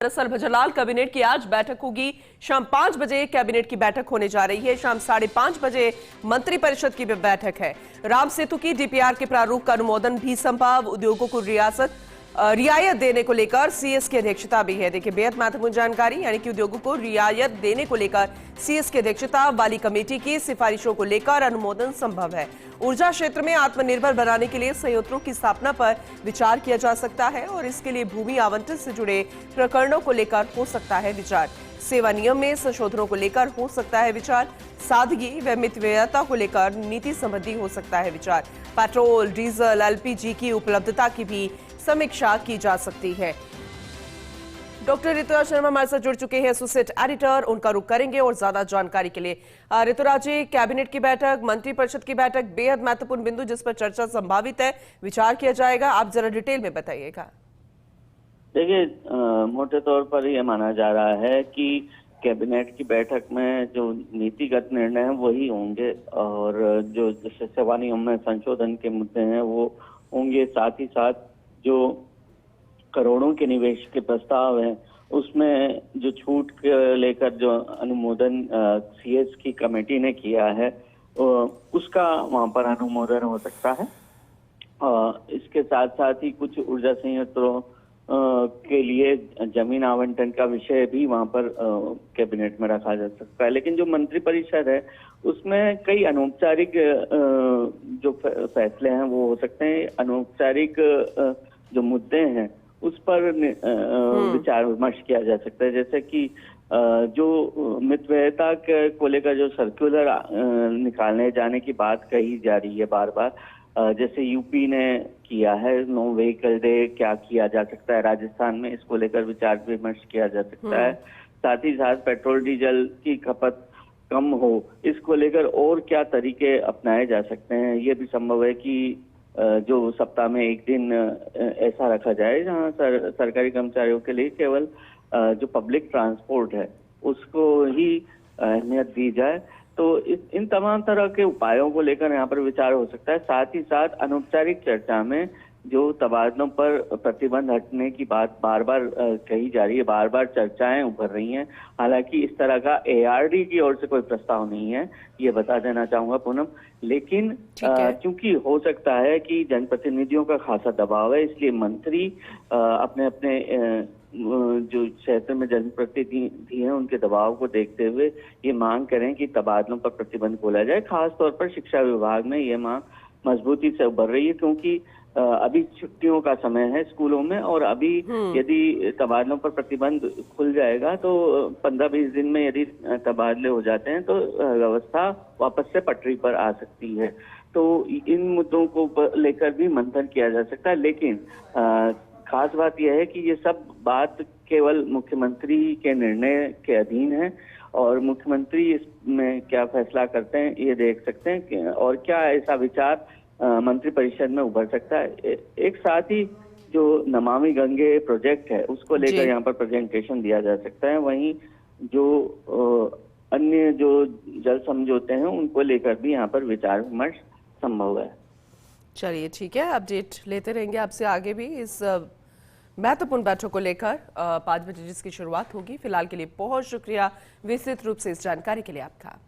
दरअसल भजनलाल कैबिनेट की आज बैठक होगी। शाम 5 बजे कैबिनेट की बैठक होने जा रही है। शाम 5:30 बजे मंत्रिपरिषद की भी बैठक है। राम सेतु की डीपीआर के प्रारूप का अनुमोदन भी संभव। उद्योगों को रियायत देने को लेकर सीएस की अध्यक्षता भी है। देखिए बेहद महत्वपूर्ण जानकारी, यानी कि उद्योगों को रियायत देने को लेकर सीएस की अध्यक्षता वाली कमेटी की सिफारिशों को लेकर अनुमोदन संभव है। ऊर्जा क्षेत्र में आत्मनिर्भर बनाने के लिए संयंत्रों की स्थापना पर विचार किया जा सकता है और इसके लिए भूमि आवंटन से जुड़े प्रकरणों को लेकर हो सकता है विचार। सेवा नियम में संशोधनों को लेकर हो सकता है विचार। सादगी व मितव्ययता को लेकर नीति संबंधी हो सकता है विचार। पेट्रोल, डीजल, एलपीजी की उपलब्धता की भी समीक्षा की जा सकती है। डॉक्टर ऋतुराज शर्मा हमारे साथ जुड़ चुके हैं, एसोसिएट एडिटर। उनका रुख करेंगे और ज्यादा जानकारी के लिए। ऋतुराज जी, कैबिनेट की बैठक, मंत्रिपरिषद की बैठक, बेहद महत्वपूर्ण बिंदु जिस पर चर्चा संभावित है, विचार किया जाएगा। आप जरा डिटेल में बताइएगा। देखिए, मोटे तौर पर यह माना जा रहा है कि कैबिनेट की बैठक में जो नीतिगत निर्णय हैं वही होंगे और जो सेवा नियम में संशोधन के मुद्दे हैं वो होंगे। साथ ही साथ जो करोड़ों के निवेश के प्रस्ताव हैं उसमें जो छूट लेकर जो अनुमोदन सीएस की कमेटी ने किया है उसका वहां पर अनुमोदन हो सकता है। इसके साथ साथ ही कुछ ऊर्जा संयंत्रों के लिए जमीन आवंटन का विषय भी वहां पर कैबिनेट में रखा जा सकता है। लेकिन जो मंत्रिपरिषद है उसमें कई अनौपचारिक जो फैसले हैं वो हो सकते हैं। अनौपचारिक जो मुद्दे हैं उस पर विचार विमर्श किया जा सकता है। जैसे कि जो मितव्ययता को लेकर जो सर्कुलर निकालने जाने की बात कही जा रही है बार बार, जैसे यूपी ने किया है नो व्हीकल डे, क्या किया जा सकता है राजस्थान में, इसको लेकर विचार विमर्श किया जा सकता है। साथ ही साथ पेट्रोल डीजल की खपत कम हो, इसको लेकर और क्या तरीके अपनाए जा सकते हैं। ये भी संभव है कि जो सप्ताह में एक दिन ऐसा रखा जाए जहां सरकारी कर्मचारियों के लिए केवल जो पब्लिक ट्रांसपोर्ट है उसको ही अहमियत दी जाए। तो इन तमाम तरह के उपायों को लेकर यहाँ पर विचार हो सकता है। साथ ही साथ अनौपचारिक चर्चा में जो तबादलों पर प्रतिबंध हटने की बात बार बार कही जा रही है, बार बार चर्चाएं उभर रही हैं। हालांकि इस तरह का एआरडी की ओर से कोई प्रस्ताव नहीं है, ये बता देना चाहूंगा पूनम। लेकिन क्योंकि हो सकता है कि जनप्रतिनिधियों का खासा दबाव है, इसलिए मंत्री अपने अपने जो क्षेत्र में जनप्रतिनिधि हैं उनके दबाव को देखते हुए ये मांग करें कि तबादलों पर प्रतिबंध खोला जाए। खास तौर पर शिक्षा विभाग में ये मांग मजबूती से उभर रही है, क्योंकि अभी छुट्टियों का समय है स्कूलों में और अभी यदि तबादलों पर प्रतिबंध खुल जाएगा तो 15-20 दिन में यदि तबादले हो जाते हैं तो व्यवस्था वापस से पटरी पर आ सकती है। तो इन मुद्दों को लेकर भी मंथन किया जा सकता है। लेकिन खास बात यह है कि ये सब बात केवल मुख्यमंत्री के निर्णय के अधीन है और मुख्यमंत्री इसमें क्या फैसला करते हैं ये देख सकते हैं और क्या ऐसा विचार मंत्रिपरिषद में उभर सकता है। एक साथ ही जो नमामि गंगे प्रोजेक्ट है उसको लेकर यहाँ पर प्रेजेंटेशन दिया जा सकता है। वहीं जो अन्य जो जल समझौते हैं उनको लेकर भी यहाँ पर विचार विमर्श संभव है। चलिए ठीक है, अपडेट लेते रहेंगे आपसे आगे भी इस महत्वपूर्ण बैठक को लेकर 5 बजे जिसकी शुरुआत होगी। फिलहाल के लिए बहुत शुक्रिया विस्तृत रूप से इस जानकारी के लिए आपका।